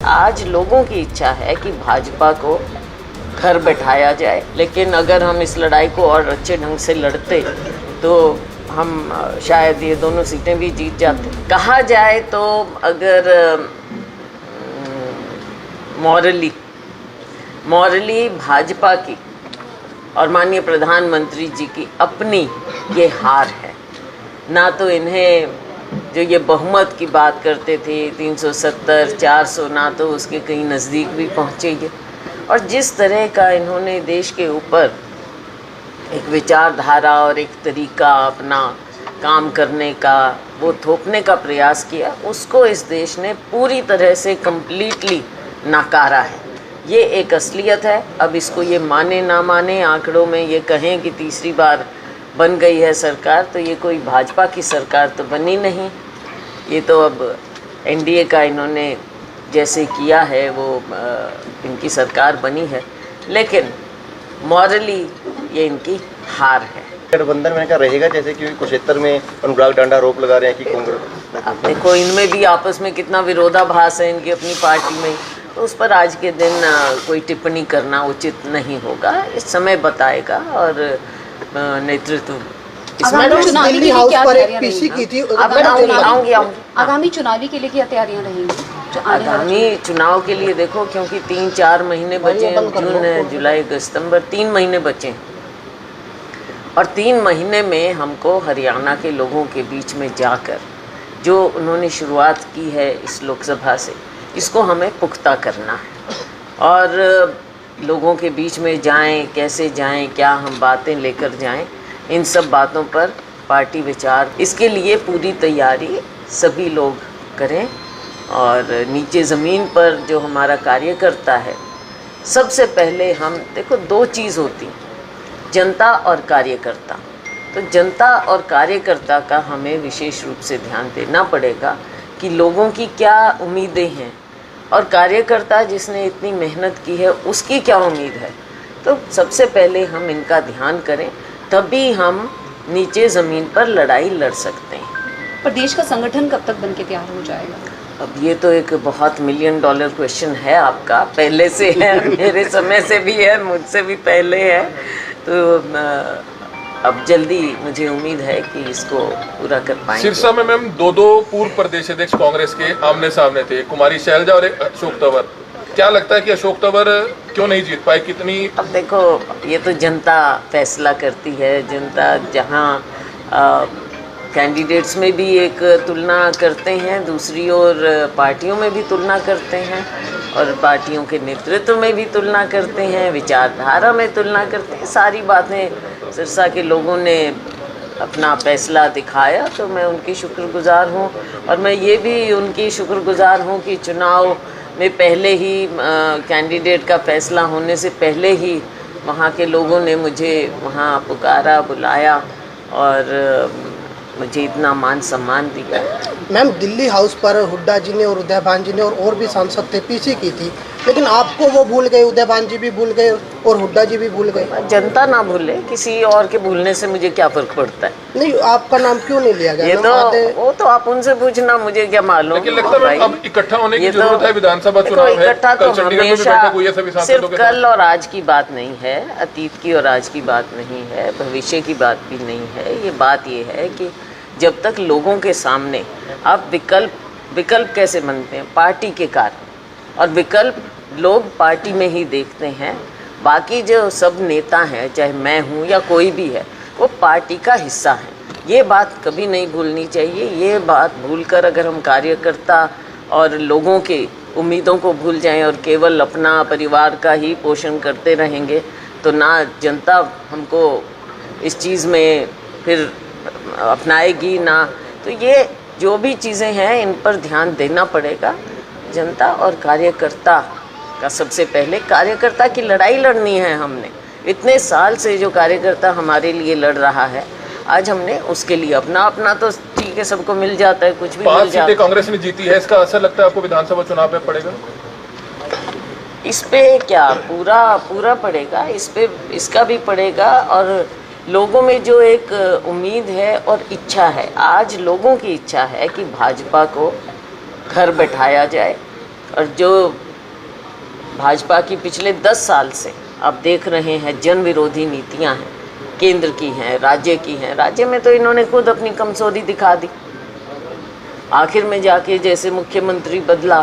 आज लोगों की इच्छा है कि भाजपा को घर बैठाया जाए, लेकिन अगर हम इस लड़ाई को और अच्छे ढंग से लड़ते तो हम शायद ये दोनों सीटें भी जीत जाते। कहा जाए तो अगर मॉरली भाजपा की और माननीय प्रधानमंत्री जी की अपनी ये हार है। ना तो इन्हें जो ये बहुमत की बात करते थे 370 400, ना तो उसके कहीं नज़दीक भी पहुँचे ये। और जिस तरह का इन्होंने देश के ऊपर एक विचारधारा और एक तरीका अपना काम करने का वो थोपने का प्रयास किया, उसको इस देश ने पूरी तरह से कम्प्लीटली नकारा है। ये एक असलियत है। अब इसको ये माने ना माने, आंकड़ों में ये कहें कि तीसरी बार बन गई है सरकार, तो ये कोई भाजपा की सरकार तो बनी नहीं। ये तो अब एनडीए का इन्होंने जैसे किया है वो इनकी सरकार बनी है, लेकिन मॉरली ये इनकी हार है। गठबंधन में क्या रहेगा, जैसे कि कुरुक्षेत्र में अनुराग डांडा आरोप लगा रहे हैं कि कांग्रेस। अब देखो इनमें भी आपस में कितना विरोधाभास है इनकी अपनी पार्टी में, तो उस पर आज के दिन कोई टिप्पणी करना उचित नहीं होगा। इस समय बताएगा और नेतृत्व दिल्ली हाउस पर एक पीसी की थी। आगामी चुनावी के लिए क्या तैयारियां रहेंगी? आगामी चुनाव के लिए देखो, क्योंकि 3-4 महीने बचे, जून जुलाई अगस्त सितंबर 3 महीने बचे, और 3 महीने में हमको हरियाणा के लोगों के बीच में जाकर जो उन्होंने शुरुआत की है इस लोकसभा से, इसको हमें पुख्ता करना है। और लोगों के बीच में जाएं, कैसे जाएं, क्या हम बातें लेकर जाएं, इन सब बातों पर पार्टी विचार, इसके लिए पूरी तैयारी सभी लोग करें। और नीचे ज़मीन पर जो हमारा कार्यकर्ता है, सबसे पहले हम देखो 2 चीज़ होती, जनता और कार्यकर्ता। तो जनता और कार्यकर्ता का हमें विशेष रूप से ध्यान देना पड़ेगा कि लोगों की क्या उम्मीदें हैं और कार्यकर्ता जिसने इतनी मेहनत की है उसकी क्या उम्मीद है। तो सबसे पहले हम इनका ध्यान करें, तभी हम नीचे ज़मीन पर लड़ाई लड़ सकते हैं। प्रदेश का संगठन कब तक बन के तैयार हो जाएगा? अब ये तो एक बहुत $1 मिलियन क्वेश्चन है आपका, पहले से है, मेरे समय से भी है, मुझसे भी पहले है। तो अब जल्दी मुझे उम्मीद है कि इसको पूरा कर पाएंगे। सिरसा में मैम 2 पूर्व प्रदेश अध्यक्ष कांग्रेस के आमने सामने थे, कुमारी शैलजा और एक अशोक तंवर। क्या लगता है कि अशोक तंवर क्यों नहीं जीत पाए? कितनी अब देखो ये तो जनता फैसला करती है। जनता जहाँ कैंडिडेट्स में भी एक तुलना करते हैं, दूसरी ओर पार्टियों में भी तुलना करते हैं, और पार्टियों के नेतृत्व में भी तुलना करते हैं, विचारधारा में तुलना करते हैं। सारी बातें सिरसा के लोगों ने अपना फैसला दिखाया, तो मैं उनकी शुक्रगुजार हूँ। और मैं ये भी उनकी शुक्रगुजार हूँ कि चुनाव में पहले ही कैंडिडेट का फैसला होने से पहले ही वहाँ के लोगों ने मुझे वहाँ पुकारा, बुलाया और मुझे इतना मान सम्मान दिया। मैम दिल्ली हाउस पर हुड्डा जी ने और उदयभान जी ने और भी सांसद थे, पीसी की थी, लेकिन आपको वो भूल गए, उदयभान जी भी भूल गए और हुड्डा जी भी भूल गए। जनता ना भूले, किसी और के भूलने से मुझे क्या फर्क पड़ता है? नहीं, आपका नाम क्यों नहीं लिया गया? ये तो वो तो आप उनसे पूछना, मुझे क्या मालूम। लेकिन लगता है अब इकट्ठा होने की जरूरत है, विधानसभा चुनाव है। इकट्ठा तो हमेशा सिर्फ कल और आज की बात नहीं है, अतीत की और आज की बात नहीं है, भविष्य की बात भी नहीं है। ये बात ये है कि जब तक लोगों के सामने आप विकल्प कैसे बनते हैं? पार्टी के कारण, और विकल्प लोग पार्टी में ही देखते हैं। बाकी जो सब नेता हैं, चाहे मैं हूँ या कोई भी है, वो पार्टी का हिस्सा है। ये बात कभी नहीं भूलनी चाहिए। ये बात भूलकर अगर हम कार्यकर्ता और लोगों के उम्मीदों को भूल जाएं और केवल अपना परिवार का ही पोषण करते रहेंगे, तो ना जनता हमको इस चीज़ में फिर अपनाएगी ना। तो ये जो भी चीज़ें हैं इन पर ध्यान देना पड़ेगा। जनता और कार्यकर्ता का सबसे पहले, कार्यकर्ता की लड़ाई लड़नी है हमने। इतने साल से जो कार्यकर्ता हमारे लिए लड़ रहा है, आज हमने उसके लिए अपना तो ठीक है, सबको मिल जाता है, कुछ भी मिल जाता है। 5 सीटें कांग्रेस ने जीती है, इसका असर लगता है आपको विधानसभा चुनाव में पड़ेगा? इस पे क्या पूरा पड़ेगा, इस पे इसका भी पड़ेगा। और लोगों में जो एक उम्मीद है और इच्छा है, आज लोगों की इच्छा है कि भाजपा को घर बैठाया जाए और जो भाजपा की पिछले 10 साल से आप देख रहे हैं जन विरोधी नीतियां हैं, केंद्र की हैं, राज्य की हैं। राज्य में तो इन्होंने खुद अपनी कमजोरी दिखा दी। आखिर में जाके जैसे मुख्यमंत्री बदला,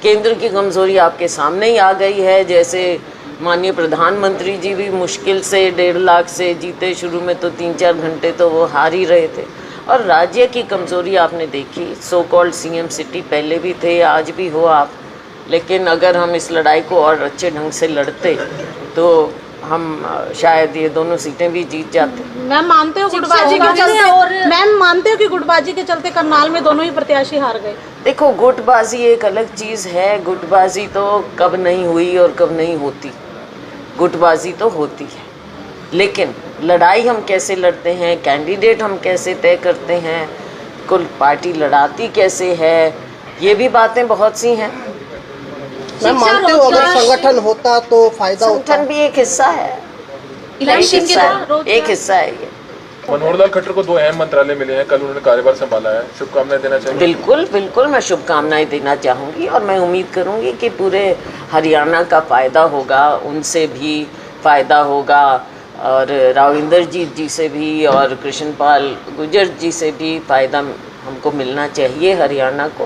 केंद्र की कमजोरी आपके सामने ही आ गई है। जैसे माननीय प्रधानमंत्री जी भी मुश्किल से 1.5 लाख से जीते, शुरू में तो 3-4 घंटे तो वो हार ही रहे थे। और राज्य की कमजोरी आपने देखी, सो कॉल्ड सीएम सिटी पहले भी थे, आज भी हो आप। लेकिन अगर हम इस लड़ाई को और अच्छे ढंग से लड़ते तो हम शायद ये दोनों सीटें भी जीत जाते। मैम मानते हो गुटबाजी के चलते, मैम मानते हो कि गुटबाजी के चलते करनाल में दोनों ही प्रत्याशी हार गए? देखो, गुटबाजी एक अलग चीज़ है। गुटबाजी तो कब नहीं हुई और कब नहीं होती, गुटबाजी तो होती है। लेकिन लड़ाई हम कैसे लड़ते हैं, कैंडिडेट हम कैसे तय करते हैं, कुल पार्टी लड़ाती कैसे है, ये भी बातें बहुत सी हैं। मैं मानते हो अगर संगठन होता तो फायदा होता? संगठन भी एक हिस्सा है, इलेक्शन के एक हिस्सा है ये। मनोहर लाल खट्टर को 2 अहम मंत्रालय मिले हैं, कल उन्होंने कार्यभार संभाला है, शुभकामनाएं देना चाहिए? बिल्कुल बिल्कुल, मैं शुभकामनाएं देना चाहूँगी और मैं उम्मीद करूँगी कि पूरे हरियाणा का फ़ायदा होगा, उनसे भी फ़ायदा होगा और राविंदर जीत जी से भी और कृष्णपाल गुर्जर जी से भी फ़ायदा हमको मिलना चाहिए, हरियाणा को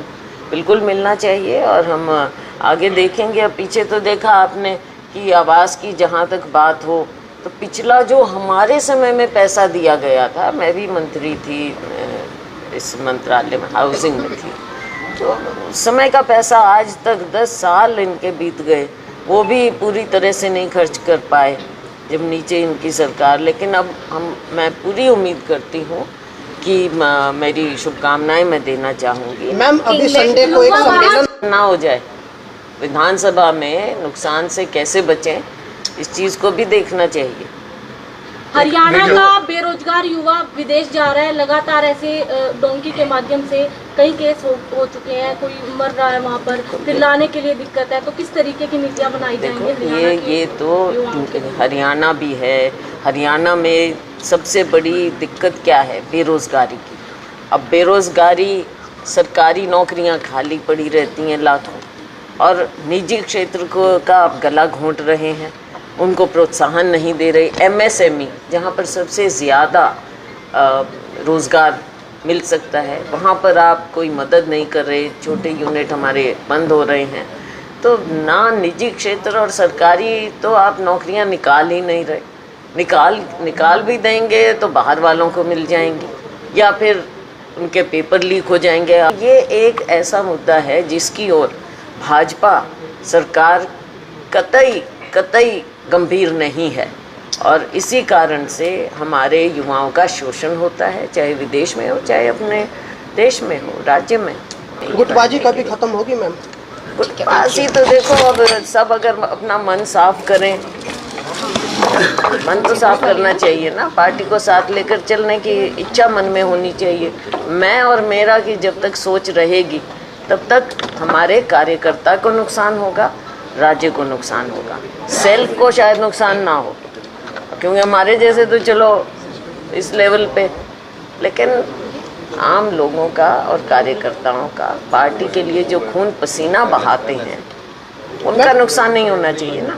बिल्कुल मिलना चाहिए। और हम आगे देखेंगे। अब पीछे तो देखा आपने कि आवास की जहाँ तक बात हो, तो पिछला जो हमारे समय में पैसा दिया गया था, मैं भी मंत्री थी इस मंत्रालय में, हाउसिंग में थी, तो उस समय का पैसा आज तक 10 साल इनके बीत गए, वो भी पूरी तरह से नहीं खर्च कर पाए जब नीचे इनकी सरकार। लेकिन अब मैं पूरी उम्मीद करती हूँ कि मेरी शुभकामनाएं मैं देना चाहूँगी। मैम अभी संडे को एक सम्मेलन ना हो जाए, विधानसभा में नुकसान से कैसे बचें, इस चीज़ को भी देखना चाहिए। हरियाणा का बेरोजगार युवा विदेश जा रहा है, लगातार ऐसे डोंकी के माध्यम से कई केस हो चुके हैं, कोई मर रहा है वहाँ पर, फिर लाने के लिए दिक्कत है। तो किस तरीके की नीतियाँ बनाई जाएंगी? ये तो हरियाणा भी है। हरियाणा में सबसे बड़ी दिक्कत क्या है? बेरोजगारी की। अब बेरोजगारी, सरकारी नौकरियाँ खाली पड़ी रहती हैं लाखों, और निजी क्षेत्र का आप गला घोंट रहे हैं, उनको प्रोत्साहन नहीं दे रहे। MSME जहाँ पर सबसे ज़्यादा रोज़गार मिल सकता है, वहाँ पर आप कोई मदद नहीं कर रहे। छोटे यूनिट हमारे बंद हो रहे हैं, तो ना निजी क्षेत्र और सरकारी तो आप नौकरियाँ निकाल ही नहीं रहे। निकाल भी देंगे तो बाहर वालों को मिल जाएंगी या फिर उनके पेपर लीक हो जाएंगे। ये एक ऐसा मुद्दा है जिसकी ओर भाजपा सरकार कतई गंभीर नहीं है, और इसी कारण से हमारे युवाओं का शोषण होता है, चाहे विदेश में हो चाहे अपने देश में हो, राज्य में। गुटबाजी कभी खत्म होगी मैम? गुटबाजी तो देखो, अब सब अगर अपना मन साफ करें, मन तो साफ करना चाहिए ना, पार्टी को साथ लेकर चलने की इच्छा मन में होनी चाहिए। मैं और मेरा की जब तक सोच रहेगी तब तक हमारे कार्यकर्ता को नुकसान होगा, राज्य को नुकसान होगा, सेल्फ को शायद नुकसान ना हो, क्योंकि हमारे जैसे तो चलो इस लेवल पे, लेकिन आम लोगों का और कार्यकर्ताओं का, पार्टी के लिए जो खून पसीना बहाते हैं, उनका नुकसान नहीं होना चाहिए ना।